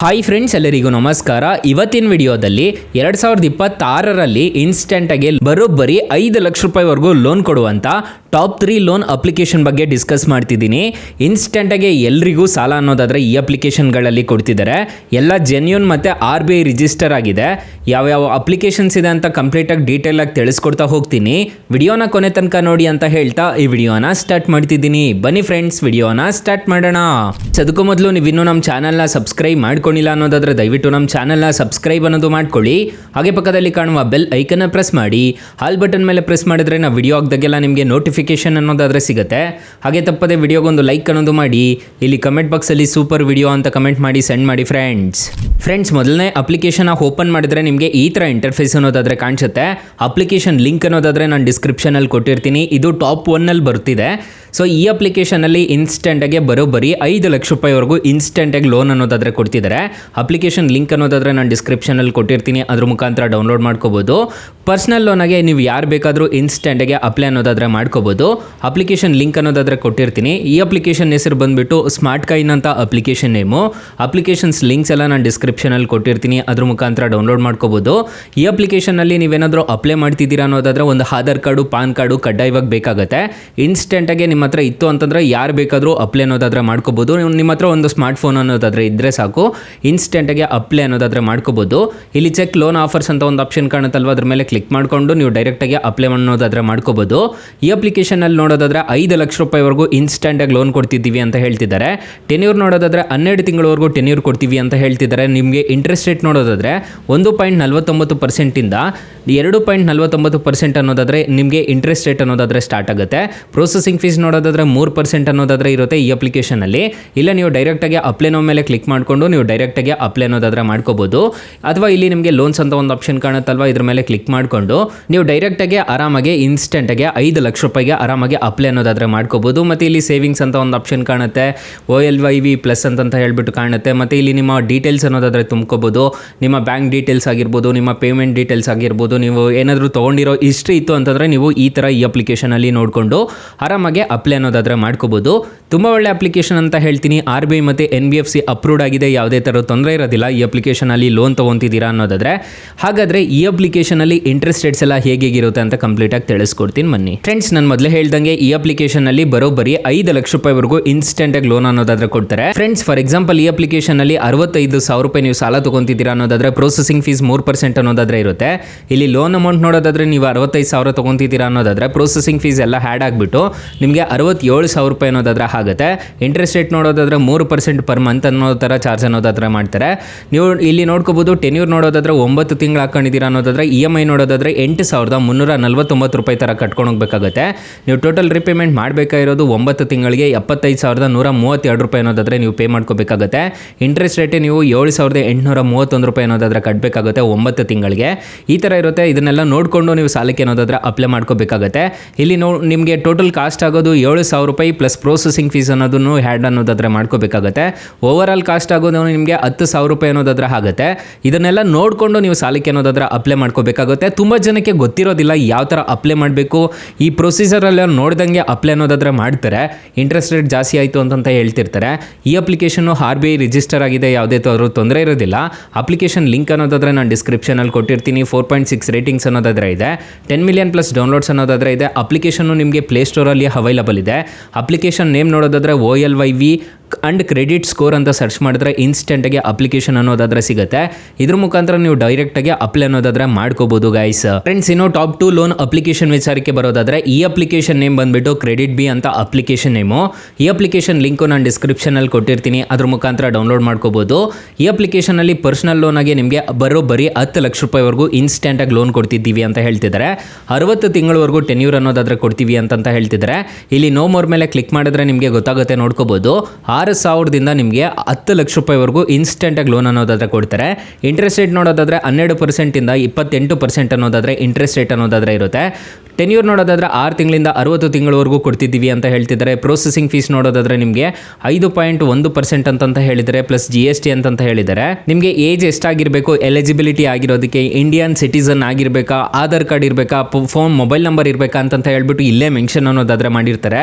Hi friends, ಎಲ್ಲರಿಗೂ ನಮಸ್ಕಾರ. ಇವತ್ತಿನ ವಿಡಿಯೋದಲ್ಲಿ 2026ರಲ್ಲಿ ಇನ್ಸ್ಟೆಂಟಾಗಿ ಬರೋಬ್ಬರಿ 5 ಲಕ್ಷ ರೂಪಾಯಿವರೆಗೂ ಲೋನ್ ಕೊಡುವಂಥ ಟಾಪ್ 3 ಲೋನ್ ಅಪ್ಲಿಕೇಶನ್ ಬಗ್ಗೆ ಡಿಸ್ಕಸ್ ಮಾಡ್ತಿದ್ದೀನಿ. ಇನ್ಸ್ಟೆಂಟಾಗಿ ಎಲ್ರಿಗೂ ಸಾಲ ಅನ್ನೋದಾದರೆ ಈ ಅಪ್ಲಿಕೇಶನ್ಗಳಲ್ಲಿ ಕೊಡ್ತಿದ್ದಾರೆ. ಎಲ್ಲ ಜೆನ್ಯೂನ್ ಮತ್ತು RBI ರಿಜಿಸ್ಟರ್ ಆಗಿದೆ. ಯಾವ್ಯಾವ ಅಪ್ಲಿಕೇಶನ್ಸ್ ಇದೆ ಅಂತ ಕಂಪ್ಲೀಟಾಗಿ ಡೀಟೇಲಾಗಿ ತಿಳಿಸ್ಕೊಡ್ತಾ ಹೋಗ್ತೀನಿ. ವಿಡಿಯೋನ ಕೊನೆ ತನಕ ನೋಡಿ ಅಂತ ಹೇಳ್ತಾ ಈ ವಿಡಿಯೋನ ಸ್ಟಾರ್ಟ್ ಮಾಡ್ತಿದ್ದೀನಿ. ಬನ್ನಿ ಫ್ರೆಂಡ್ಸ್, ವಿಡಿಯೋನ ಸ್ಟಾರ್ಟ್ ಮಾಡೋಣ. ಅದಕ್ಕೂ ಮೊದಲು ನೀವು ಇನ್ನೂ ನಮ್ಮ ಚಾನಲ್ನ ಸಬ್ಸ್ಕ್ರೈಬ್ ಮಾಡ್ಕೊಂಡಿಲ್ಲ ಅನ್ನೋದಾದರೆ ದಯವಿಟ್ಟು ನಮ್ಮ ಚಾನಲ್ನ ಸಬ್ಸ್ಕ್ರೈಬ್ ಅನ್ನೋದು ಮಾಡ್ಕೊಳ್ಳಿ. ಹಾಗೆ ಪಕ್ಕದಲ್ಲಿ ಕಾಣುವ ಬೆಲ್ ಐಕನ್ನ ಪ್ರೆಸ್ ಮಾಡಿ. ಆಲ್ ಬಟನ್ ಮೇಲೆ ಪ್ರೆಸ್ ಮಾಡಿದ್ರೆ ನಾವು ವಿಡಿಯೋ ಹಾಕಿದಾಗೆಲ್ಲ ನಿಮಗೆ ನೋಟಿಫಿಕೇಶನ್ ಅನ್ನೋದಾದರೆ ಸಿಗುತ್ತೆ. ಹಾಗೆ ತಪ್ಪದೆ ವಿಡಿಯೋಗೊಂದು ಲೈಕ್ ಅನ್ನೋದು ಮಾಡಿ. ಇಲ್ಲಿ ಕಮೆಂಟ್ ಬಾಕ್ಸಲ್ಲಿ ಸೂಪರ್ ವಿಡಿಯೋ ಅಂತ ಕಮೆಂಟ್ ಮಾಡಿ ಸೆಂಡ್ ಮಾಡಿ ಫ್ರೆಂಡ್ಸ್. ಮೊದಲನೇ ಅಪ್ಲಿಕೇಶನ್ ಓಪನ್ ಮಾಡಿದ್ರೆ ನಿಮಗೆ ಈ ಥರ ಇಂಟರ್ಫೇಸ್ ಅನ್ನೋದಾದರೆ ಕಾಣಿಸುತ್ತೆ. ಅಪ್ಲಿಕೇಶನ್ ಲಿಂಕ್ ಅನ್ನೋದಾದರೆ ನಾನು ಡಿಸ್ಕ್ರಿಪ್ಷನಲ್ಲಿ ಕೊಟ್ಟಿರ್ತೀನಿ. ಇದು ಟಾಪ್ 1 ಬರ್ತಿದೆ. ಸೊ ಈ ಅಪ್ಲಿಕೇಶನಲ್ಲಿ ಇನ್ಸ್ಟೆಂಟಾಗಿ ಬರೋಬ್ಬರಿ 5 ಲಕ್ಷ ರೂಪಾಯಿವರೆಗೂ ಇನ್ಸ್ಟೆಂಟಾಗಿ ಲೋನ್ ಅನ್ನೋದಾದರೆ ಕೊಡ್ತಿದ್ದಾರೆ. ಅಪ್ಲಿಕೇಶನ್ ಲಿಂಕ್ ಅನ್ನೋದಾದರೆ ನಾನು ಡಿಸ್ಕ್ರಿಪ್ಷನಲ್ಲಿ ಕೊಟ್ಟಿರ್ತೀನಿ. ಅದ್ರ ಮುಖಾಂತರ ಡೌನ್ಲೋಡ್ ಮಾಡ್ಕೋಬೋದು. ಪರ್ಸ್ನಲ್ ಲೋನಾಗೆ ನೀವು ಯಾರು ಬೇಕಾದರೂ ಇನ್ಸ್ಟೆಂಟಾಗಿ ಅಪ್ಲೈ ಅನ್ನೋದಾದರೆ ಮಾಡ್ಕೋಬೋದು. ಅಪ್ಲಿಕೇಶನ್ ಲಿಂಕ್ ಅನ್ನೋದಾದರೆ ಕೊಟ್ಟಿರ್ತೀನಿ. ಈ ಅಪ್ಲಿಕೇಶನ್ ಹೆಸರು ಬಂದುಬಿಟ್ಟು ಸ್ಮಾರ್ಟ್ ಕಾಯಿನ್ ಅಂತ ಅಪ್ಲಿಕೇಶನ್ ನೇಮು. ಅಪ್ಲಿಕೇಶನ್ಸ್ ಲಿಂಕ್ಸ್ ಎಲ್ಲ ನಾನು ಡಿಸ್ಕ್ರಿಪ್ಷನಲ್ಲಿ ಕೊಟ್ಟಿರ್ತೀನಿ. ಅದ್ರ ಮುಖಾಂತರ ಡೌನ್ಲೋಡ್ ಮಾಡ್ಕೋಬೋದು. ಈ ಅಪ್ಲಿಕೇಶನಲ್ಲಿ ನೀವೇನಾದರೂ ಅಪ್ಲೈ ಮಾಡ್ತಿದ್ದೀರಾ ಅನ್ನೋದಾದರೆ ಒಂದು ಆಧಾರ್ ಕಾರ್ಡು, ಪಾನ್ ಕಾರ್ಡು ಕಡ್ಡಾಯವಾಗಿ ಬೇಕಾಗುತ್ತೆ. ಇನ್ಸ್ಟೆಂಟಾಗಿ ನಿಮ್ಮ ಹತ್ರ ಇತ್ತು ಅಂತಂದರೆ ಯಾರು ಬೇಕಾದರೂ ಅಪ್ಲೈ ಅನ್ನೋದಾದರೆ ಮಾಡ್ಕೋಬೋದು. ನಿಮ್ಮ ಹತ್ರ ಒಂದು ಸ್ಮಾರ್ಟ್ ಫೋನ್ ಅನ್ನೋದಾದರೆ ಇದ್ದರೆ ಸಾಕು, ಇನ್ಸ್ಟೆಂಟಾಗಿ ಅಪ್ಲೈ ಅನ್ನೋದಾದರೆ ಮಾಡ್ಕೋಬೋದು. ಇಲ್ಲಿ ಚೆಕ್ ಲೋನ್ ಆಫರ್ಸ್ ಅಂತ ಒಂದು ಆಪ್ಷನ್ ಕಾಣುತ್ತಲ್ವ, ಅದ್ರ ಮೇಲೆ ಕ್ಲಿಕ್ ಮಾಡಿಕೊಂಡು ನೀವು ಡೈರೆಕ್ಟಾಗಿ ಅಪ್ಲೈ ಅನ್ನೋದಾದರೆ ಮಾಡ್ಕೋಬೋದು. ಈ ಅಪ್ಲಿಕೇಶನಲ್ಲಿ ನೋಡೋದಾದರೆ 5 ಲಕ್ಷ ರೂಪಾಯಿವರೆಗೂ ಇನ್ಸ್ಟೆಂಟಾಗಿ ಲೋನ್ ಕೊಡ್ತಿದ್ದೀವಿ ಅಂತ ಹೇಳ್ತಿದ್ದಾರೆ. ಟೆನ್ಯೂರ್ ನೋಡೋದಾದರೆ 12 ತಿಂಗಳವರೆಗೂ ಟೆನ್ಯೂರ್ ಕೊಡ್ತೀವಿ ಅಂತ ಹೇಳ್ತಿದ್ದಾರೆ. ನಿಮಗೆ ಇಂಟ್ರೆಸ್ಟ್ ರೇಟ್ ನೋಡೋದಾದರೆ 1.49%ಇಂದ 2.49% ಅನ್ನೋದಾದರೆ ನಿಮಗೆ ಇಂಟ್ರೆಸ್ಟ್ ರೇಟ್ ಅನ್ನೋದಾದರೆ ಸ್ಟಾರ್ಟ್ ಆಗುತ್ತೆ. ಪ್ರೊಸೆಸಿಂಗ್ ಫೀಸ್ ನೋಡೋದಾದರೆ 3% ಅನ್ನೋದಾದರೆ ಇರುತ್ತೆ ಈ ಅಪ್ಲಿಕೇಶನಲ್ಲಿ. ಇಲ್ಲ ನೀವು ಡೈರೆಕ್ಟಾಗಿ ಅಪ್ಲೈ ನೋ ಮೇಲೆ ಕ್ಲಿಕ್ ಮಾಡಿಕೊಂಡು ನೀವು ಡೈರೆಕ್ಟಾಗಿ ಅಪ್ಲೈ ಅನ್ನೋದಾದರೆ ಮಾಡ್ಕೋಬೋದು. ಅಥವಾ ಇಲ್ಲಿ ನಿಮಗೆ ಲೋನ್ಸ್ ಅಂತ ಒಂದು ಆಪ್ಷನ್ ಕಾಣುತ್ತಲ್ವ, ಇದ್ರ ಮೇಲೆ ಕ್ಲಿಕ್ ಮಾಡಿಕೊಂಡು ನೀವು ಡೈರೆಕ್ಟಾಗಿ ಆರಾಮಾಗಿ ಇನ್ಸ್ಟೆಂಟಾಗಿ 5 ಲಕ್ಷ ರೂಪಾಯಿಗೆ ಆರಾಮಾಗಿ ಅಪ್ಲೈ ಅನ್ನೋದಾದರೆ ಮಾಡ್ಕೋಬೋದು. ಮತ್ತು ಇಲ್ಲಿ ಸೇವಿಂಗ್ಸ್ ಅಂತ ಒಂದು ಆಪ್ಷನ್ ಕಾಣುತ್ತೆ, OLYV ಪ್ಲಸ್ ಅಂತ ಹೇಳ್ಬಿಟ್ಟು ಕಾಣುತ್ತೆ. ಮತ್ತು ಇಲ್ಲಿ ನಿಮ್ಮ ಡೀಟೇಲ್ಸ್ ಅನ್ನೋದಾದರೆ ತುಂಬ್ಕೋಬೋದು. ನಿಮ್ಮ ಬ್ಯಾಂಕ್ ಡೀಟೇಲ್ಸ್ ಆಗಿರ್ಬೋದು, ನಿಮ್ಮ ಪೇಮೆಂಟ್ ಡೀಟೇಲ್ಸ್ ಆಗಿರ್ಬೋದು. ನೀವು ಏನಾದರೂ ತೊಗೊಂಡಿರೋ ಹಿಸ್ಟ್ರಿ ಇತ್ತು ಅಂತಂದರೆ ನೀವು ಈ ಥರ ಈ ಅಪ್ಲಿಕೇಶನಲ್ಲಿ ನೋಡಿಕೊಂಡು ಆರಾಮಾಗಿ ಅಪ್ಲೈ ಅನ್ನೋದಾದರೆ ಮಾಡ್ಕೋಬೋದು. ತುಂಬ ಒಳ್ಳೆ ಅಪ್ಲಿಕೇಶನ್ ಅಂತ ಹೇಳ್ತೀನಿ. RBI ಮತ್ತು NBFC ಅಪ್ರೂವ್ಡ್ ಆಗಿದೆ. ಯಾವುದೇ ಥರ ತೊಂದರೆ ಇರೋದಿಲ್ಲ ಈ ಅಪ್ಲಿಕೇಶನಲ್ಲಿ ಲೋನ್ ತೊಗೊತಿದ್ದೀರಾ ಅನ್ನೋದಾದರೆ. ಹಾಗಾದರೆ ಈ ಅಪ್ಲಿಕೇಶನಲ್ಲಿ ಇಂಟ್ರೆಸ್ಟ್ ರೇಟ್ಸ್ ಎಲ್ಲ ಹೇಗಿರುತ್ತೆ ಅಂತ ಕಂಪ್ಲೀಟಾಗಿ ತಿಳಿಸ್ಕೊಡ್ತೀನಿ ಬನ್ನಿ ಫ್ರೆಂಡ್ಸ್. ನಾನು ಮೊದಲೇ ಹೇಳ್ದಂಗೆ ಈ ಅಪ್ಲಿಕೇಶನಲ್ಲಿ ಬರೋಬ್ಬರಿ 5 ಲಕ್ಷ ರೂಪಾಯಿವರೆಗೂ ಇನ್ಸ್ಟೆಂಟಾಗಿ ಲೋನ್ ಅನ್ನೋದಾದರೆ ಕೊಡ್ತಾರೆ ಫ್ರೆಂಡ್ಸ್. ಫಾರ್ ಎಕ್ಸಾಂಪಲ್ ಈ ಅಪ್ಲಿಕೇಶನಲ್ಲಿ 65,000 ರೂಪಾಯಿ ನೀವು ಸಾಲ ತೊಗೊತಿದ್ದೀರಾ ಅನ್ನೋದಾದರೆ ಪ್ರೊಸೆಸಿಂಗ್ ಫೀಸ್ 3% ಅನ್ನೋದಾದರೆ ಇರುತ್ತೆ. ಇಲ್ಲಿ ಲೋನ್ ಅಮೌಂಟ್ ನೋಡೋದಾದರೆ ನೀವು 65,000 ತೊಗೊತಿದ್ದೀರಾ ಅನ್ನೋದಾದರೆ ಪ್ರೊಸೆಸಿಂಗ್ ಫೀಸ್ ಎಲ್ಲ ಹ್ಯಾಡ್ ಆಗಿಬಿಟ್ಟು ನಿಮಗೆ 67,000 ರೂಪಾಯಿ ಅನ್ನೋದಾದರೆ ಆಗುತ್ತೆ. ಇಂಟ್ರೆಸ್ಟ್ ರೇಟ್ ನೋಡೋದಾದರೆ 3% ಪರ್ ಮಂತ್ ಅನ್ನೋ ಥರ ಚಾರ್ಜ್ ಅನ್ನೋದಾದರೆ ಮಾಡ್ತಾರೆ. ನೀವು ಇಲ್ಲಿ ನೋಡ್ಕೋಬೋದು. ಟೆನ್ಯೂರ್ ನೋಡೋದಾದರೆ 9 ತಿಂಗಳು ಹಾಕೊಂಡಿದ್ದೀರಾ ಅನ್ನೋದಾದರೆ EMI ನೋಡೋದಾದರೆ 8,349 ರೂಪಾಯಿ ಥರ ಕಟ್ಕೊಂಡು ಹೋಗಬೇಕಾಗುತ್ತೆ. ನೀವು ಟೋಟಲ್ ರಿಪೇಮೆಂಟ್ ಮಾಡಬೇಕಾಗಿರೋದು 9 ತಿಂಗಳಿಗೆ 75,132 ರೂಪಾಯಿ ಅನ್ನೋದಾದರೆ ನೀವು ಪೇ ಮಾಡ್ಕೋಬೇಕಾಗುತ್ತೆ. ಇಂಟ್ರೆಸ್ಟ್ ರೇಟೇ ನೀವು 7,831 ರೂಪಾಯಿ ಅನ್ನೋದಾದರೆ ಕಟ್ಟಬೇಕಾಗುತ್ತೆ 9 ತಿಂಗಳಿಗೆ. ಈ ಥರ ಇರುತ್ತೆ. ಇದನ್ನೆಲ್ಲ ನೋಡಿಕೊಂಡು ನೀವು ಸಾಲಕ್ಕೆ ಅನ್ನೋದಾದರೆ ಅಪ್ಲೈ ಮಾಡ್ಕೋಬೇಕಾಗುತ್ತೆ. ಇಲ್ಲಿ ನಿಮಗೆ ಟೋಟಲ್ ಕಾಸ್ಟ್ ಆಗೋದು 7,000 ರೂಪಾಯಿ ಪ್ಲಸ್ ಪ್ರೊಸೆಸಿಂಗ್ ಫೀಸ್ ಅನ್ನೋದನ್ನು ಹ್ಯಾಡ್ ಅನ್ನೋದಾದರೆ ಮಾಡ್ಕೋಬೇಕಾಗುತ್ತೆ. ಓವರ್ ಆಲ್ ಕಾಸ್ಟ್ ಆಗೋದು ನಿಮಗೆ 10,000 ರೂಪಾಯಿ ಅನ್ನೋದಾದರೆ ಆಗುತ್ತೆ. ಇದನ್ನೆಲ್ಲ ನೋಡಿಕೊಂಡು ನೀವು ಸಾಲಕ್ಕೆ ಅನ್ನೋದಾದರೆ ಅಪ್ಲೈ ಮಾಡ್ಕೋಬೇಕಾಗುತ್ತೆ. ತುಂಬ ಜನಕ್ಕೆ ಗೊತ್ತಿರೋದಿಲ್ಲ ಯಾವ ಥರ ಅಪ್ಲೈ ಮಾಡಬೇಕು. ಈ ಪ್ರೊಸೀಜರೆಲ್ಲ ನೋಡ್ದಂಗೆ ಅಪ್ಲೈ ಅನ್ನೋದಾದರೆ ಮಾಡ್ತಾರೆ. ಇಂಟ್ರೆಸ್ಟ್ ರೇಟ್ ಜಾಸ್ತಿ ಆಯಿತು ಅಂತ ಹೇಳ್ತಿರ್ತಾರೆ. ಈ ಅಪ್ಲಿಕೇಶನ್ನು RBI ರಿಜಿಸ್ಟರ್ ಆಗಿದೆ. ಯಾವುದೇ ತೊಂದರೆ ಇರೋದಿಲ್ಲ. ಅಪ್ಲಿಕೇಶನ್ ಲಿಂಕ್ ಅನ್ನೋದಾದರೆ ನಾನು ಡಿಸ್ಕ್ರಿಪ್ಷನಲ್ಲಿ ಕೊಟ್ಟಿರ್ತೀನಿ. 4.6 ರೇಟಿಂಗ್ಸ್ ಅನ್ನೋದಾದರೆ ಇದೆ. 10 ಮಿಲಿಯನ್ ಪ್ಲಸ್ ಡೌನ್ಲೋಡ್ಸ್ ಅನ್ನೋದಾದರೆ ಇದೆ. ಅಪ್ಲಿಕೇಶನ್ನು ನಿಮಗೆ ಪ್ಲೇಸ್ಟೋರಲ್ಲಿ ಅವೈಲಬಲ್ ಇದೆ. ಅಪ್ಲಿಕೇಶನ್ ನೇಮ್ ನೋಡೋದಾದರೆ OLYV ಅಂಡ್ ಕ್ರೆಡಿಟ್ ಸ್ಕೋರ್ ಅಂತ ಸರ್ಚ್ ಮಾಡಿದ್ರೆ ಇನ್ಸ್ಟೆಂಟಾಗಿ ಅಪ್ಲಿಕೇಶನ್ ಅನ್ನೋದಾದರೆ ಸಿಗುತ್ತೆ. ಇದ್ರ ಮುಖಾಂತರ ನೀವು ಡೈರೆಕ್ಟಾಗಿ ಅಪ್ಲೈ ಅನ್ನೋದಾದರೆ ಮಾಡ್ಕೋಬೋದು ಗೈಸ್. ಫ್ರೆಂಡ್ಸ್, ಇನ್ನು ಟಾಪ್ 2 ಲೋನ್ ಅಪ್ಲಿಕೇಶನ್ ವಿಚಾರಕ್ಕೆ ಬರೋದಾದರೆ ಈ ಅಪ್ಲಿಕೇಶನ್ ನೇಮ್ ಬಂದುಬಿಟ್ಟು ಕ್ರೆಡಿಟ್ ಬಿ ಅಂತ ಅಪ್ಲಿಕೇಶನ್ ನೇಮು. ಈ ಅಪ್ಲಿಕೇಶನ್ ಲಿಂಕು ನಾನು ಡಿಸ್ಕ್ರಿಪ್ಷನಲ್ಲಿ ಕೊಟ್ಟಿರ್ತೀನಿ. ಅದ್ರ ಮುಖಾಂತರ ಡೌನ್ಲೋಡ್ ಮಾಡ್ಕೋಬೋದು. ಈ ಅಪ್ಲಿಕೇಶನಲ್ಲಿ ಪರ್ಸನಲ್ ಲೋನಾಗಿ ನಿಮಗೆ ಬರೋಬ್ಬರಿ 10 ಲಕ್ಷ ರೂಪಾಯಿವರೆಗೂ ಇನ್ಸ್ಟೆಂಟಾಗಿ ಲೋನ್ ಕೊಡ್ತಿದ್ದೀವಿ ಅಂತ ಹೇಳ್ತಿದ್ದಾರೆ. 60 ತಿಂಗಳವರೆಗೂ ಟೆನ್ಯೂರ್ ಅನ್ನೋದಾದರೆ ಕೊಡ್ತೀವಿ ಅಂತ ಹೇಳ್ತಿದ್ದಾರೆ. ಇಲ್ಲಿ ನೋ ಮೋರ್ ಮೇಲೆ ಕ್ಲಿಕ್ ಮಾಡಿದ್ರೆ ನಿಮಗೆ ಗೊತ್ತಾಗುತ್ತೆ, ನೋಡ್ಕೋಬೋದು. 6,000ದಿಂದ ನಿಮಗೆ 10 ಲಕ್ಷ ರೂಪಾಯಿವರೆಗೂ ಇನ್ಸ್ಟೆಂಟಾಗಿ ಲೋನ್ ಅನ್ನೋದಾದರೆ ಕೊಡ್ತಾರೆ. ಇಂಟ್ರೆಸ್ಟ್ ರೇಟ್ ನೋಡೋದಾದರೆ 12%ಇಂದ 28% ಅನ್ನೋದಾದರೆ ಇಂಟ್ರೆಸ್ಟ್ ರೇಟ್ ಅನ್ನೋದಾದರೆ ಇರುತ್ತೆ. ಟೆನ್ಯೂರ್ ನೋಡೋದಾದರೆ 6 ತಿಂಗಳಿಂದ 60 ತಿಂಗಳವರೆಗೂ ಕೊಡ್ತಿದ್ದೀವಿ ಅಂತ ಹೇಳ್ತಿದ್ದಾರೆ. ಪ್ರೊಸೆಸಿಂಗ್ ಫೀಸ್ ನೋಡೋದಾದರೆ ನಿಮಗೆ 5.1% ಅಂತ ಹೇಳಿದರೆ ಪ್ಲಸ್ GST ಅಂತ ಹೇಳಿದ್ದಾರೆ. ನಿಮಗೆ ಏಜ್ ಎಷ್ಟಾಗಿರಬೇಕು, ಎಲಿಜಿಬಿಲಿಟಿ ಆಗಿರೋದಕ್ಕೆ, ಇಂಡಿಯನ್ ಸಿಟಿಸನ್ ಆಗಿರಬೇಕಾ, ಆಧಾರ್ ಕಾರ್ಡ್ ಇರಬೇಕಾ, ಫೋನ್ ಮೊಬೈಲ್ ನಂಬರ್ ಇರಬೇಕಾ ಅಂತ ಹೇಳ್ಬಿಟ್ಟು ಇಲ್ಲೇ ಮೆನ್ಷನ್ ಅನ್ನೋದಾದರೆ ಮಾಡಿರ್ತಾರೆ.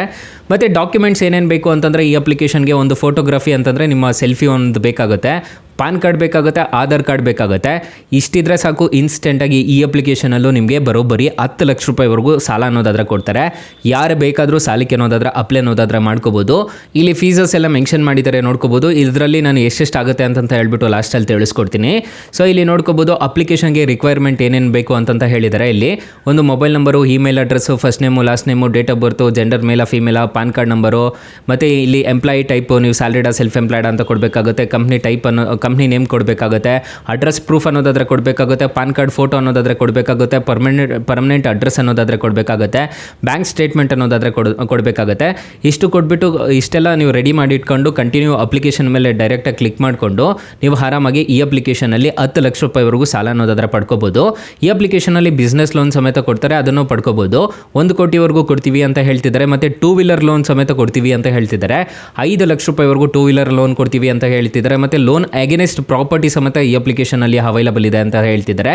ಮತ್ತು ಡಾಕ್ಯುಮೆಂಟ್ಸ್ ಏನೇನು ಬೇಕು ಅಂತಂದರೆ ಈ ಅಪ್ಲಿಕೇಶನ್ಗೆ ಒಂದು ಫೋಟೋಗ್ರಫಿ ಅಂತಂದರೆ ನಿಮ್ಮ ಸೆಲ್ಫಿ ಒಂದು ಬೇಕಾಗುತ್ತೆ. ಪಾನ್ ಕಾರ್ಡ್ ಬೇಕಾಗುತ್ತೆ, ಆಧಾರ್ ಕಾರ್ಡ್ ಬೇಕಾಗುತ್ತೆ. ಇಷ್ಟಿದ್ರೆ ಸಾಕು, ಇನ್ಸ್ಟೆಂಟಾಗಿ ಈ ಅಪ್ಲಿಕೇಶನಲ್ಲೂ ನಿಮಗೆ ಬರೋಬ್ಬರಿ 10 ಲಕ್ಷ ರೂಪಾಯಿವರೆಗೂ ಸಾಲ ಅನ್ನೋದಾದ್ರೆ ಕೊಡ್ತಾರೆ. ಯಾರು ಬೇಕಾದರೂ ಸಾಲಕ್ಕೆ ಅನ್ನೋದಾದ್ರೆ ಅಪ್ಲೈ ಅನ್ನೋದಾದ್ರೆ ಮಾಡ್ಕೋಬೋದು. ಇಲ್ಲಿ ಫೀಸಸ್ ಎಲ್ಲ ಮೆನ್ಷನ್ ಮಾಡಿದ್ದಾರೆ ನೋಡ್ಕೋಬೋದು. ಇದರಲ್ಲಿ ನಾನು ಎಷ್ಟೆಷ್ಟು ಆಗುತ್ತೆ ಅಂತ ಹೇಳ್ಬಿಟ್ಟು ಲಾಸ್ಟಲ್ಲಿ ತಿಳಿಸ್ಕೊಡ್ತೀನಿ. ಸೊ ಇಲ್ಲಿ ನೋಡ್ಕೋಬೋದು ಅಪ್ಲಿಕೇಶನ್ಗೆ ರಿಕ್ವೈರ್ಮೆಂಟ್ ಏನೇನು ಬೇಕು ಅಂತ ಹೇಳಿದ್ದಾರೆ. ಇಲ್ಲಿ ಒಂದು mobile number, email address, first name, last name, date of birth, gender ಮೇಲ ಫೀಮೇಲ, ಪಾನ್ ಕಾರ್ಡ್ ನಂಬರು, ಮತ್ತು ಇಲ್ಲಿ ಎಂಪ್ಲಾಯಿ ಟೈಪು ನೀವು ಸ್ಯಾಲರಿಡಾ ಸೆಲ್ಫ್ ಎಂಪ್ಲಾಯ್ಡ್ ಅಂತ ಕೊಡಬೇಕಾಗುತ್ತೆ. ಕಂಪ್ನಿ ಟೈಪ್ ಕಂಪ್ನಿ ನೇಮ್ ಕೊಡಬೇಕಾಗುತ್ತೆ. ಅಡ್ರೆಸ್ ಪ್ರೂಫ್ ಅನ್ನೋದಾದ್ರೆ ಕೊಡಬೇಕಾಗುತ್ತೆ. ಪಾನ್ ಕಾರ್ಡ್ ಫೋಟೋ ಅನ್ನೋದಾದ್ರೆ ಕೊಡಬೇಕಾಗುತ್ತೆ. ಪರ್ಮನೆಂಟ್ ಅಡ್ರೆಸ್ ಅನ್ನೋದಾದ್ರೆ ಕೊಡಬೇಕಾಗುತ್ತೆ. ಬ್ಯಾಂಕ್ ಸ್ಟೇಟ್ಮೆಂಟ್ ಅನ್ನೋದಾದ್ರೆ ಕೊಡಬೇಕಾಗುತ್ತೆ. ಇಷ್ಟು ಕೊಟ್ಬಿಟ್ಟು ಇಷ್ಟೆಲ್ಲ ನೀವು ರೆಡಿ ಮಾಡಿ ಇಟ್ಕೊಂಡು ಕಂಟಿನ್ಯೂ ಅಪ್ಲಿಕೇಶನ್ ಮೇಲೆ ಡೈರೆಕ್ಟಾಗಿ ಕ್ಲಿಕ್ ಮಾಡಿಕೊಂಡು ನೀವು ಆರಾಮಾಗಿ ಈ ಅಪ್ಲಿಕೇಶನಲ್ಲಿ 10 ಲಕ್ಷ ರೂಪಾಯಿವರೆಗೂ ಸಾಲ ಅನ್ನೋದಾದ್ರೆ ಪಡ್ಕೋಬೋದು. ಈ ಅಪ್ಲಿಕೇಶನಲ್ಲಿ ಬಿಸ್ನೆಸ್ ಲೋನ್ ಸಮೇತ ಕೊಡ್ತಾರೆ, ಅದನ್ನು ಪಡ್ಕೋಬೋದು. 1 ಕೋಟಿವರೆಗೂ ಕೊಡ್ತೀವಿ ಅಂತ ಹೇಳ್ತಿದ್ದಾರೆ. ಮತ್ತು 2 ವೀಲರ್ ಲೋನ್ ಸಮೇತ ಕೊಡ್ತೀವಿ ಅಂತ ಹೇಳ್ತಿದ್ದಾರೆ. 5 ಲಕ್ಷ ರೂಪಾಯಿವರೆಗೂ 2 ವೀಲರ್ ಲೋನ್ ಕೊಡ್ತೀವಿ ಅಂತ ಹೇಳ್ತಿದ್ದಾರೆ. ಮತ್ತು ಲೋನ್ ಅಗೇನೆಸ್ಟ್ ಪ್ರಾಪರ್ಟಿ ಸಮೇತ ಈ ಅಪ್ಲಿಕೇಶನಲ್ಲಿ ಅವೈಲಬಲ್ ಇದೆ ಅಂತ ಹೇಳ್ತಿದ್ದಾರೆ.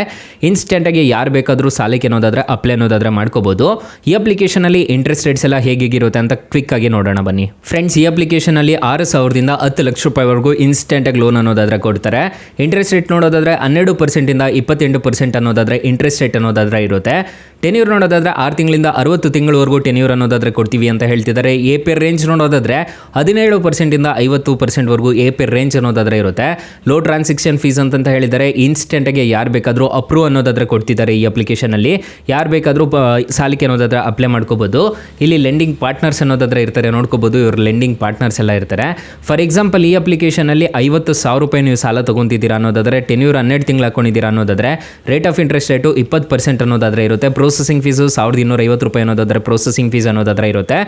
ಇನ್ಸ್ಟೆಂಟಾಗಿ ಯಾರು ಬೇಕಾದರೂ ಸಾಲಕ್ಕೆ ಅನ್ನೋದಾದ್ರೆ ಅಪ್ಲೈ ಅನ್ನೋದಾದ್ರೆ ಮಾಡ್ಕೋಬೋದು. ಈ ಅಪ್ಲಿಕೇಶನಲ್ಲಿ ಇಂಟ್ರೆಸ್ಟ್ ರೇಟ್ಸ್ ಎಲ್ಲ ಹೇಗಿರುತ್ತೆ ಅಂತ ಕ್ವಿಕ್ ಆಗಿ ನೋಡೋಣ ಬನ್ನಿ ಫ್ರೆಂಡ್ಸ್. ಈ ಅಪ್ಲಿಕೇಶನಲ್ಲಿ 6,000ದಿಂದ 10 ಲಕ್ಷ ರೂಪಾಯಿವರೆಗೂ ಇನ್ಸ್ಟೆಂಟಾಗಿ ಲೋನ್ ಅನ್ನೋದಾದ್ರೆ ಕೊಡ್ತಾರೆ. ಇಂಟ್ರೆಸ್ಟ್ ರೇಟ್ ನೋಡೋದಾದ್ರೆ 12% 28% ಅನ್ನೋದಾದ್ರೆ ಇಂಟ್ರೆಸ್ಟ್ ರೇಟ್ ಅನ್ನೋದಾದ್ರೆ ಇರುತ್ತೆ. ಟೆನ್ಯೂರ್ ನೋಡೋದಾದ್ರೆ 6 ತಿಂಗಳಿಂದ 60 ತಿಂಗಳವರೆಗೂ ಟೆನ್ಯೂರ್ ಅನ್ನೋದಾದ್ರೆ ಕೊಡ್ತೀವಿ ಅಂತ ಹೇಳ್ತಿದ್ದಾರೆ. ಎ.ಪಿ.ಆರ್ ರೇಂಜ್ ನೋಡೋದಾದ್ರೆ 17% 50% ಎ.ಪಿ.ಆರ್ ರೇಂಜ್ ಅನ್ನೋದಾದ್ರೆ ಇರುತ್ತೆ. ಲೋ ಟ್ರಾನ್ಸಾಕ್ಷನ್ ಫೀಸ್ ಅಂತ ಹೇಳಿದ್ದಾರೆ. ಇನ್ಸ್ಟೆಂಟಾಗಿ ಯಾರು ಬೇಕಾದರೂ ಅಪ್ರೂವ್ ಅನ್ನೋದಾದ್ರೆ ಕೊಡ್ತಿದ್ದಾರೆ. ಈ ಅಪ್ಲಿಕೇಶನಲ್ಲಿ ಯಾರು ಬೇಕಾದರೂ ಸಾಲಕ್ಕೆ ಅನ್ನೋದಾದ್ರೆ ಅಪ್ಲೈ ಮಾಡ್ಕೋಬೋದು. ಇಲ್ಲಿ ಲೆಂಡಿಂಗ್ ಪಾರ್ಟ್ನರ್ಸ್ ಅನ್ನೋದಾದ್ರೆ ಇರ್ತಾರೆ ನೋಡ್ಕೋಬೋದು. ಇವರು ಲೆಂಡಿಂಗ್ ಪಾರ್ಟ್ನರ್ಸ್ ಎಲ್ಲ ಇರ್ತಾರೆ. ಫಾರ್ ಎಕ್ಸಾಂಪಲ್ ಈ ಅಪ್ಲಿಕೇಶನಲ್ಲಿ 50,000 ರೂಪಾಯಿ ನೀವು ಸಾಲ ತೊಗೊತಿದ್ದೀರಾ ಅನ್ನೋದಾದ್ರೆ, ಟೆನ್ಯೂರ್ 12 ತಿಂಗಳು ಹಾಕೊಂಡಿದ್ದೀರಾ ಅನ್ನೋದಾದ್ರೆ, ರೇಟ್ ಆಫ್ ಇಂಟ್ರೆಸ್ಟ್ ರೇಟು 20% ಅನ್ನೋದಾದ್ರೆ ಇರುತ್ತೆ. ಪ್ರೊಸೆಸಿಂಗ್ ಫೀಸು 1,250 ರೂಪಾಯಿ ಅನ್ನೋದಾದ್ರೆ ಪ್ರೊಸೆಸಿಂಗ್ ಫೀಸ್ ಅನ್ನೋದಾದ್ರೆ ಇರುತ್ತೆ.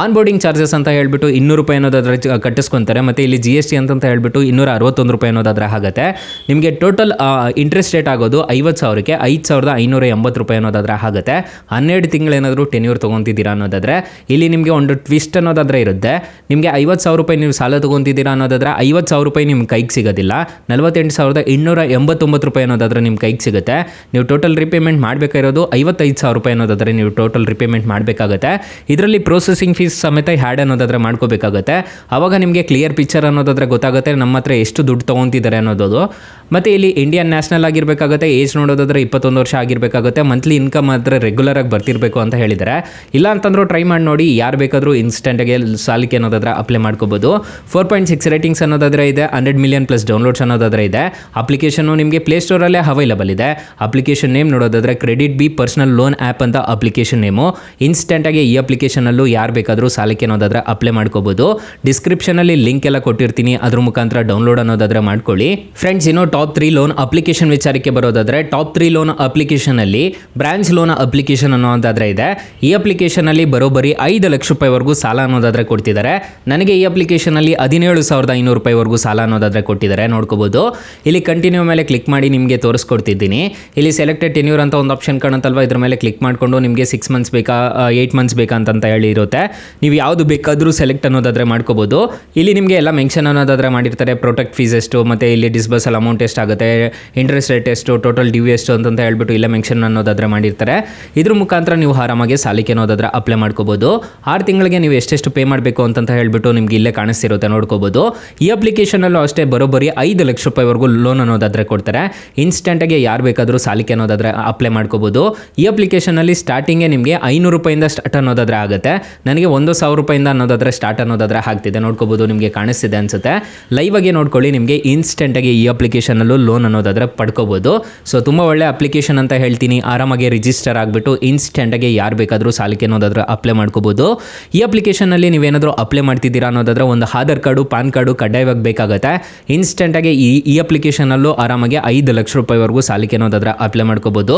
ಆನ್ ಬೋರ್ಡಿಂಗ್ ಚಾರ್ಜಸ್ ಅಂತ ಹೇಳ್ಬಿಟ್ಟು 200 ರೂಪಾಯಿ ಅನ್ನೋದಾದ್ರೆ ಕಟ್ಟಿಸ್ಕೊಂತಾರೆ. ಮತ್ತು ಇಲ್ಲಿ GST ಅಂತ ಹೇಳ್ಬಿಟ್ಟು 261 ರೂಪಾಯಿ ಅನ್ನೋದಾದ್ರೆ ಆಗುತ್ತೆ. ನಿಮಗೆ ಟೋಟಲ್ ಇಂಟ್ರೆಸ್ಟ್ ರೇಟ್ ಆಗೋದು 50,000ಕ್ಕೆ 5,580 ರೂಪಾಯಿ ಅನ್ನೋದಾದ್ರೆ ಆಗುತ್ತೆ. 12 ತಿಂಗಳೇನಾದರೂ ಟೆನ್ಯೂರ್ ತೊಗೊತಿದ್ದೀರಾ ಅನ್ನೋದಾದ್ರೆ ಇಲ್ಲಿ ನಿಮಗೆ ಒಂದು ಟ್ವಿಸ್ಟ್ ಅನ್ನೋದಾದ್ರೆ ಇರುತ್ತೆ. ನಿಮಗೆ 50,000 ರೂಪಾಯಿ ನೀವು ಸಾಲ ತೊಗೊತಿದ್ದೀರಾ ಅನ್ನೋದಾದ್ರೆ 50,000 ರೂಪಾಯಿ ನಿಮ್ಮ ಕೈಗೆ ಸಿಗೋದಿಲ್ಲ. 48,889 ರೂಪಾಯಿ ಅನ್ನೋದಾದ್ರೆ ನಿಮ್ಮ ಕೈಗೆ ಸಿಗುತ್ತೆ. ನೀವು ಟೋಟಲ್ ರಿಪೇಮೆಂಟ್ ಮಾಡಬೇಕಾಗಿರೋದು 55,000 ರೂಪಾಯಿ ಅನ್ನೋದಾದ್ರೆ ನೀವು ಟೋಟಲ್ ರಿಪೇಮೆಂಟ್ ಮಾಡಬೇಕಾಗುತ್ತೆ. ಇದರಲ್ಲಿ ಪ್ರೊಸೆಸಿಂಗ್ ಫೀಸ್ ಸಮೇತ ಹ್ಯಾಡ್ ಅನ್ನೋದಾದ್ರೆ ಮಾಡ್ಕೋಬೇಕಾಗುತ್ತೆ. ಆವಾಗ ನಿಮಗೆ ಕ್ಲಿಯರ್ ಪಿಕ್ಚರ್ ಅನ್ನೋದಾದ್ರೆ ಗೊತ್ತಾಗುತ್ತೆ ನಮ್ಮ ಹತ್ರ ಎಷ್ಟು ದುಡ್ಡು ತೊಗೊತಿದ್ದಾರೆ ಅನ್ನೋದು. ಮತ್ತು ಇಲ್ಲಿ ಇಂಡಿಯನ್ ನ್ಯಾಷನಲ್ ಆಗಿರಬೇಕಾಗುತ್ತೆ. ಏಜ್ ನೋಡೋದಾದ್ರೆ 21 ವರ್ಷ ಆಗಿರಬೇಕಾಗುತ್ತೆ. ಮಂತ್ಲಿ ಇನ್ಕಮ್ ಆದರೆ ರೆಗ್ಯುಲರ್ ಆಗಿ ಬರ್ತಿರಬೇಕು ಅಂತ ಹೇಳಿದ್ದಾರೆ. ಇಲ್ಲ ಅಂತಂದ್ರೂ ಟ್ರೈ ಮಾಡಿ ನೋಡಿ. ಯಾರು ಬೇಕಾದರೂ ಇನ್ಸ್ಟೆಂಟಾಗಿ ಸಾಲಕ್ಕೆ ಅನ್ನೋದಾದ್ರೆ ಅಪ್ಲೈ ಮಾಡ್ಕೋಬೋದು. 4.6 ರೇಟಿಂಗ್ಸ್ ಅನ್ನೋದಾದ್ರೆ ಇದೆ. 100 ಮಿಲಿಯನ್ ಪ್ಲಸ್ ಡೌನ್ಲೋಡ್ಸ್ ಅನ್ನೋದಾದ್ರೆ ಇದೆ. ಅಪ್ಲಿಕೇಶನ್ನು ನಿಮಗೆ ಪ್ಲೇಸ್ಟೋರಲ್ಲೇ ಅವೈಲಬಲ್ ಇದೆ. ಅಪ್ಲಿಕೇಶನ್ ನೇಮ್ ನೋಡೋದಾದ್ರೆ credit B personal loan app ಅಂತ ಅಪ್ಲಿಕೇಶನ್ ನೇಮು. ಇನ್ಸ್ಟೆಂಟಾಗಿ ಈ ಅಪ್ಲಿಕೇಶನಲ್ಲೂ ಯಾರು ಬೇಕಾದರೂ ಸಾಲಕ್ಕೆ ಅನ್ನೋದಾದ್ರೆ ಅಪ್ಲೈ ಮಾಡ್ಕೋಬೋದು. ಡಿಸ್ಕ್ರಿಪ್ಷನಲ್ಲಿ ಲಿಂಕ್ ಎಲ್ಲ ಕೊಟ್ಟಿರ್ತೀನಿ, ಅದ್ರ ಮುಖಾಂತರ ಡೌನ್ಲೋಡ್ ಅನ್ನೋದಾದ್ರೆ ಮಾಡ್ಕೊಳ್ಳಿ. ಫ್ರೆಂಡ್ಸ್, ಇನ್ನು ಟಾಪ್ 3 ಲೋನ್ ಅಪ್ಲಿಕೇಶನ್ ವಿಚಾರಕ್ಕೆ ಬರೋದಾದ್ರೆ, ಟಾಪ್ 3 ಲೋನ್ ಅಪ್ಲಿಕೇಶನಲ್ಲಿ ಬ್ರಾಂಚ್ ಲೋನ್ ಅಪ್ಲಿಕೇಶನ್ ಅನ್ನೋದಾದ್ರೆ ಇದೆ. ಈ ಅಪ್ಲಿಕೇಶನಲ್ಲಿ ಬರೋಬ್ಬರಿ 5 ಲಕ್ಷ ರೂಪಾಯಿವರೆಗೂ ಸಾಲ ಅನ್ನೋದಾದ್ರೆ ಕೊಡ್ತಿದ್ದಾರೆ. ನನಗೆ ಈ ಅಪ್ಲಿಕೇಶನಲ್ಲಿ 17,500 ರೂಪಾಯಿವರೆಗೂ ಸಾಲ ಅನ್ನೋದಾದ್ರೆ ಕೊಟ್ಟಿದ್ದಾರೆ ನೋಡ್ಕೋಬೋದು. ಇಲ್ಲಿ ಕಂಟಿನ್ಯೂ ಮೇಲೆ ಕ್ಲಿಕ್ ಮಾಡಿ ನಿಮಗೆ ತೋರಿಸ್ಕೊಡ್ತಿದ್ದೀನಿ. ಇಲ್ಲಿ ಸೆಲೆಕ್ಟೆಡ್ ಟೆನ್ಯೂರ್ ಅಂತ ಒಂದು ಆಪ್ಷನ್ ಕಾಣುತ್ತಲ್ವ, ಇದ್ರ ಮೇಲೆ ಕ್ಲಿಕ್ ಮಾಡಿಕೊಂಡು ನಿಮಗೆ 6 ಮಂತ್ಸ್ ಬೇಕಾ 8 ಮಂತ್ಸ್ ಬೇಕಾ ಅಂತ ಹೇಳಿ ಇರುತ್ತೆ. ನೀವು ಯಾವುದು ಬೇಕಾದರೂ ಸೆಲೆಕ್ಟ್ ಅನ್ನೋದಾದ್ರೆ ಮಾಡ್ಕೋಬೋದು. ಇಲ್ಲಿ ನಿಮಗೆ ಎಲ್ಲ ಮೆನ್ಷನ್ ಅನ್ನೋದಾದ್ರೆ ಮಾಡಿರ್ತಾರೆ. ಪ್ರೊಟೆಕ್ಟ್ ಫೀಸ್ ಎಷ್ಟು, ಮತ್ತು ಇಲ್ಲಿ ಡಿಸ್ಬರ್ಸಲ್ ಅಮೌಂಟ್ ಎಷ್ಟಾಗುತ್ತೆ, ಇಂಟ್ರೆಸ್ಟ್ ರೇಟ್ ಎಷ್ಟು, ಟೋಟಲ್ ಡ್ಯೂ ಎಷ್ಟು ಅಂತ ಹೇಳ್ಬಿಟ್ಟು ಇಲ್ಲ ಮೆನ್ಷನ್ ಅನ್ನೋದಾದ್ರೆ ಮಾಡಿರ್ತಾರೆ. ಇದ್ರ ಮುಖಾಂತರ ನೀವು ಆರಾಮಾಗಿ ಸಾಲಕ್ಕೆ ಅನ್ನೋದಾದ್ರೆ ಅಪ್ಲೈ ಮಾಡ್ಕೋಬೋದು. 6 ತಿಂಗಳಿಗೆ ನೀವು ಎಷ್ಟೆಷ್ಟು ಪೇ ಮಾಡಬೇಕು ಅಂತ ಹೇಳ್ಬಿಟ್ಟು ನಿಮ್ಗೆ ಇಲ್ಲೇ ಕಾಣಿಸ್ತಿರುತ್ತೆ ನೋಡ್ಕೋಬೋದು. ಈ ಅಪ್ಲಿಕೇಶನಲ್ಲೂ ಅಷ್ಟೇ ಬರೋಬ್ಬರಿ 5 ಲಕ್ಷ ರೂಪಾಯಿವರೆಗೂ ಲೋನ್ ಅನ್ನೋದಾದ್ರೆ ಕೊಡ್ತಾರೆ. ಇನ್ಸ್ಟೆಂಟಾಗಿ ಯಾರು ಬೇಕಾದರೂ ಸಾಲಕ್ಕೆ ಅನ್ನೋದಾದ್ರೆ ಅಪ್ಲೈ ಮಾಡ್ಕೋಬೋದು. ಈ ಅಪ್ಲಿಕೇಶನಲ್ಲಿ ಸ್ಟಾರ್ಟಿಂಗೇ ನಿಮಗೆ 500 ರೂಪಾಯಿಂದ ಸ್ಟಾರ್ಟ್ ಅನ್ನೋದಾದ್ರೆ ಆಗುತ್ತೆ. ನನಗೆ 1,000 ರೂಪಾಯಿಂದ ಅನ್ನೋದಾದ್ರೆ ಸ್ಟಾರ್ಟ್ ಅನ್ನೋದಾದ್ರೆ ಆಗ್ತಿದೆ ನೋಡ್ಕೋಬೋದು. ನಿಮಗೆ ಕಾಣಿಸ್ತಿದೆ ಅನ್ಸುತ್ತೆ. ಲೈವ್ ಆಗಿ ನೋಡ್ಕೊಳ್ಳಿ. ನಿಮಗೆ ಇನ್ಸ್ಟೆಂಟಾಗಿ ಈ ಅಪ್ಲಿಕೇಶನಲ್ಲೂ ಲೋನ್ ಅನ್ನೋದಾದ್ರೆ ಪಡ್ಕೋಬೋದು. ಸೊ ತುಂಬ ಒಳ್ಳೆ ಅಪ್ಲಿಕೇಶನ್ ಅಂತ ಹೇಳ್ತೀನಿ. ಆರಾಮಾಗಿ ರಿಜಿಸ್ಟರ್ ಆಗಿಬಿಟ್ಟು ಇನ್ಸ್ಟೆಂಟಾಗಿ ಯಾರು ಬೇಕಾದರೂ ಸಾಲಕ್ಕೆ ಅನ್ನೋದಾದ್ರೆ ಅಪ್ಲೈ ಮಾಡ್ಕೋಬೋದು. ಈ ಅಪ್ಲಿಕೇಶನಲ್ಲಿ ನೀವೇನಾದರೂ ಅಪ್ಲೈ ಮಾಡ್ತಿದ್ದೀರಾ ಅನ್ನೋದಾದ್ರೆ ಒಂದು ಆಧಾರ್ ಕಾರ್ಡು, ಪಾನ್ ಕಾರ್ಡು ಕಡ್ಡಾಯವಾಗಿ ಬೇಕಾಗುತ್ತೆ. ಇನ್ಸ್ಟೆಂಟಾಗಿ ಈ ಅಪ್ಲಿಕೇಶನಲ್ಲೂ ಆರಾಮಾಗಿ 5 ಲಕ್ಷ ರೂಪಾಯಿವರೆಗೂ ಸಾಲಕ್ಕೆ ಅನ್ನೋದಾದ್ರೆ ಅಪ್ಲೈ ಮಾಡ್ಕೋಬೋದು.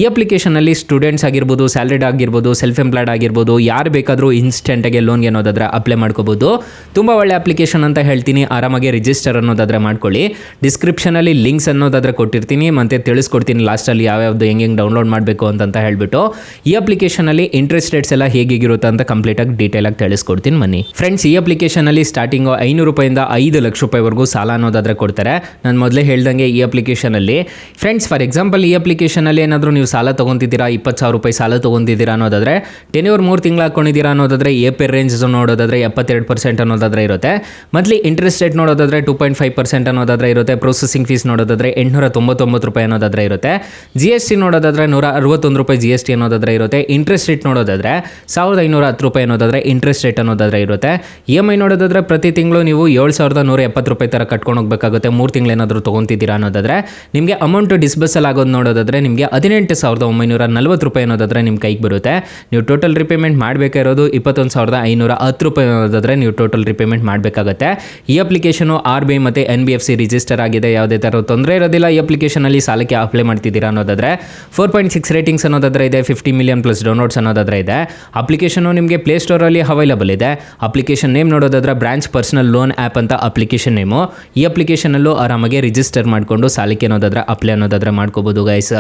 ಈ ಅಪ್ಲಿಕೇಶನಲ್ಲಿ ಸ್ಟೂಡೆಂಟ್ಸ್ ಆಗಿರ್ಬೋದು, ಸ್ಯಾಲರಿಡ್ ಆಗಿರ್ಬೋದು, ಸೆಲ್ಫ್ ಎಂಪ್ಲಾಯ್ಡ್ ಆಗಿರ್ಬೋದು, ಯಾರು ಬೇಕಾದರೂ ಇನ್ಸ್ಟೆಂಟಾಗಿ ಲೋನ್ಗೆ ಅನ್ನೋದಾದ್ರೆ ಅಪ್ಲೈ ಮಾಡ್ಕೋಬೋದು. ತುಂಬ ಒಳ್ಳೆ ಅಪ್ಲಿಕೇಶನ್ ಅಂತ ಹೇಳ್ತೀನಿ. ಆರಾಮಾಗಿ ರಿಜಿಸ್ಟರ್ ಅನ್ನೋದಾದ್ರೆ ಮಾಡ್ಕೊಳ್ಳಿ. ಡಿಸ್ಕ್ರಿಪ್ಷನ್ ಡಿಸ್ಕ್ರಿಪ್ಷನಲ್ಲಿ ಲಿಂಕ್ಸ್ ಅನ್ನೋದಾದರೆ ಕೊಟ್ಟಿರ್ತೀನಿ ಮತ್ತು ತಿಳಿಸ್ಕೊಡ್ತೀನಿ ಲಾಸ್ಟಲ್ಲಿ ಯಾವ್ಯಾವ್ದು ಹೆಂಗೆ ಡೌನ್ಲೋಡ್ ಮಾಡಬೇಕು ಅಂತ ಹೇಳ್ಬಿಟ್ಟು. ಈ ಅಪ್ಲಿಕೇಶನಲ್ಲಿ ಇಂಟ್ರೆಸ್ಟ್ ರೇಟ್ಸ್ ಎಲ್ಲ ಹೇಗಿರುತ್ತೆ ಅಂತ ಕಂಪ್ಲೀಟಾಗಿ ಡೀಟೇಲಾಗಿ ತಿಳಿಸ್ಕೊಡ್ತೀನಿ ಬನ್ನಿ. ಫ್ರೆಂಡ್ಸ್, ಈ ಅಪ್ಲಿಕೇಶನಲ್ಲಿ ಸ್ಟಾರ್ಟಿಂಗು 500 ರೂಪಾಯಿಂದ 5 ಲಕ್ಷ ರೂಪಾಯಿವರೆಗೂ ಸಾಲ ಅನ್ನೋದಾದರೆ ಕೊಡ್ತಾರೆ. ನಾನು ಮೊದಲೇ ಹೇಳ್ದಂಗೆ ಈ ಅಪ್ಲಿಕೇಶನಲ್ಲಿ ಫ್ರೆಂಡ್ಸ್, ಫಾರ್ ಎಕ್ಸಾಂಪಲ್ ಈ ಅಪ್ಲಿಕೇಶನಲ್ಲಿ ಏನಾದರೂ ನೀವು ಸಾಲ ತೊಗೊತಿದ್ದೀರಾ, 20,000 ರೂಪಾಯಿ ಸಾಲ ತೊಗೊತಿದ್ದೀರಾ ಅನ್ನೋದಾದರೆ, ಟೆನ್ಯೂರ್ 3 ತಿಂಗಳು ಹಾಕೊಂಡಿದ್ದೀರಾ ಅನ್ನೋದಾದರೆ, ಎ ರೇಂಜ್ ನೋಡೋದಾದರೆ 72% ಅನ್ನೋದಾದರೆ ಇರುತ್ತೆ. ಮಂತ್ಲಿ ಇಂಟ್ರೆಸ್ಟ್ ರೇಟ್ ನೋಡೋದಾದರೆ 2.5% ಅನ್ನೋದಾದರೆ ಇರುತ್ತೆ. ಪ್ರೊಸೆಸಿಂಗ್ ಫೀಸ್ ನೋಡೋದಾದರೆ 899 ರೂಪಾಯಿ ಅನ್ನೋದಾದರೆ ಇರುತ್ತೆ. GST ನೋಡೋದಾದರೆ 161 ರೂಪಾಯಿ GST ಅನ್ನೋದಾದರೆ ಇರುತ್ತೆ. ಇಂಟ್ರೆಸ್ಟ್ ರೇಟ್ ನೋಡೋದಾದರೆ 1510 ರೂಪಾಯಿ ಅನ್ನೋದಾದರೆ ಇಂಟ್ರೆಸ್ಟ್ ರೇಟ್ ಅನ್ನೋದಾದರೆ ಇರುತ್ತೆ. EMI ನೋಡೋದಾದರೆ ಪ್ರತಿ ತಿಂಗಳು ನೀವು 7170 ರೂಪಾಯಿ ಥರ ಕಟ್ಕೊಂಡು ಹೋಗಬೇಕಾಗುತ್ತೆ. 3 ತಿಂಗಳು ಏನಾದರೂ ತೊಗೊತಿದ್ದೀರಾ ಅನ್ನೋದಾದರೆ. ನಿಮಗೆ ಅಮೌಂಟ್ ಡಿಸ್ಬರ್ಸಲ್ ಆಗೋದು ನೋಡೋದಾದರೆ ನಿಮಗೆ 18,940 ರೂಪಾಯಿ ಅನ್ನೋದಾದರೆ ನಿಮ್ಮ ಕೈಗೆ ಬರುತ್ತೆ. ನೀವು ಟೋಟಲ್ ರಿಪೇಮೆಂಟ್ ಮಾಡಬೇಕಾಗಿರೋದು 21,510 ರೂಪಾಯಿ ಅನ್ನೋದಾದರೆ ನೀವು ಟೋಟಲ್ ರಿಪೇಮೆಂಟ್ ಮಾಡಬೇಕಾಗುತ್ತೆ. ಈ ಅಪ್ಲಿಕೇಶನು RBI ಮತ್ತು NBFC ರಿಜಿಸ್ಟರ್ ಆಗಿದೆ. ಯಾವುದೇ ಥರ ತೊಂದರೆ ಇರೋದಿಲ್ಲ. ಈ ಅಪ್ಲಿಕೇಶನಲ್ಲಿ ಸಾಲಕ್ಕೆ ಅಪ್ಲೈ ಮಾಡ್ತಿದ್ದೀರಾ ಅನ್ನೋದಾದರೆ 4.6 ರೇಟಿಂಗ್ಸ್ ಅನ್ನೋದಾದರೆ ಇದೆ. 50 ಮಿಲಿಯನ್ ಪ್ಲಸ್ ಡೌನ್ಲೋಡ್ಸ್ ಅನ್ನೋದಾದರೆ ಇದೆ. ಅಪ್ಲಿಕೇಶನು ನಿಮಗೆ ಪ್ಲೇಸ್ಟೋರಲ್ಲಿ ಅವೈಲಬಲ್ ಇದೆ. ಅಪ್ಲಿಕೇಶನ್ ನೇಮ್ ನೋಡೋದಾದರೆ ಬ್ರಾಂಚ್ ಪರ್ಸನಲ್ ಲೋನ್ ಆ್ಯಪ್ ಅಂತ ಅಪ್ಲಿಕೇಶನ್ ನೇಮು. ಈ ಅಪ್ಲಿಕೇಶನಲ್ಲೂ ಆರಾಮಾಗಿ ರಿಜಿಸ್ಟರ್ ಮಾಡಿಕೊಂಡು ಸಾಲಕ್ಕೆ ಅನ್ನೋದಾದರೆ ಅಪ್ಲೈ ಅನ್ನೋದಾದರೆ ಮಾಡ್ಕೋಬೋದು ಗೈಸ್.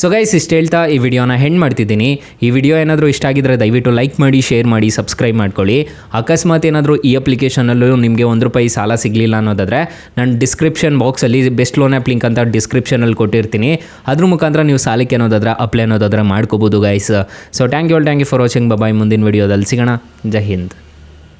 ಸೊ ಗೈಸ್, ಇಷ್ಟು ಹೇಳ್ತಾ ಈ ವಿಡಿಯೋನ ಹೆಂಡ್ ಮಾಡ್ತಿದ್ದೀನಿ. ಈ ವಿಡಿಯೋ ಏನಾದರೂ ಇಷ್ಟ ಆಗಿದ್ರೆ ದಯವಿಟ್ಟು ಲೈಕ್ ಮಾಡಿ, ಶೇರ್ ಮಾಡಿ, ಸಬ್ಸ್ಕ್ರೈಬ್ ಮಾಡ್ಕೊಳ್ಳಿ. ಅಕಸ್ಮಾತ್ ಏನಾದರೂ ಈ ಅಪ್ಲಿಕೇಶನಲ್ಲೂ ನಿಮಗೆ ₹1 ಸಾಲ ಸಿಗಲಿಲ್ಲ ಅನ್ನೋದಾದರೆ ನಾನು ಡಿಸ್ಕ್ರಿಪ್ಷನ್ ಬಾಕ್ಸಲ್ಲಿ ಬೆಸ್ಟ್ ಲೋನ್ ಆ್ಯಪ್ ಲಿಂಕ್ ಅಂತ ಡಿಸ್ಕ್ರಿಪ್ಷನಲ್ಲಿ ಕೊಟ್ಟಿರ್ತೀನಿ. ಅದ್ರ ಮುಖಾಂತರ ನೀವು ಸಾಲಕ್ಕೆ ಅನ್ನೋದಾದರೆ ಅಪ್ಲೈ ಅನ್ನೋದಾದರೆ ಮಾಡ್ಕೋಬೋದು guys. So thank you for watching. Bye. ಮುಂದಿನ ವಿಡಿಯೋದಲ್ಲಿ ಸಿಗೋಣ. ಜೈ ಹಿಂದ್.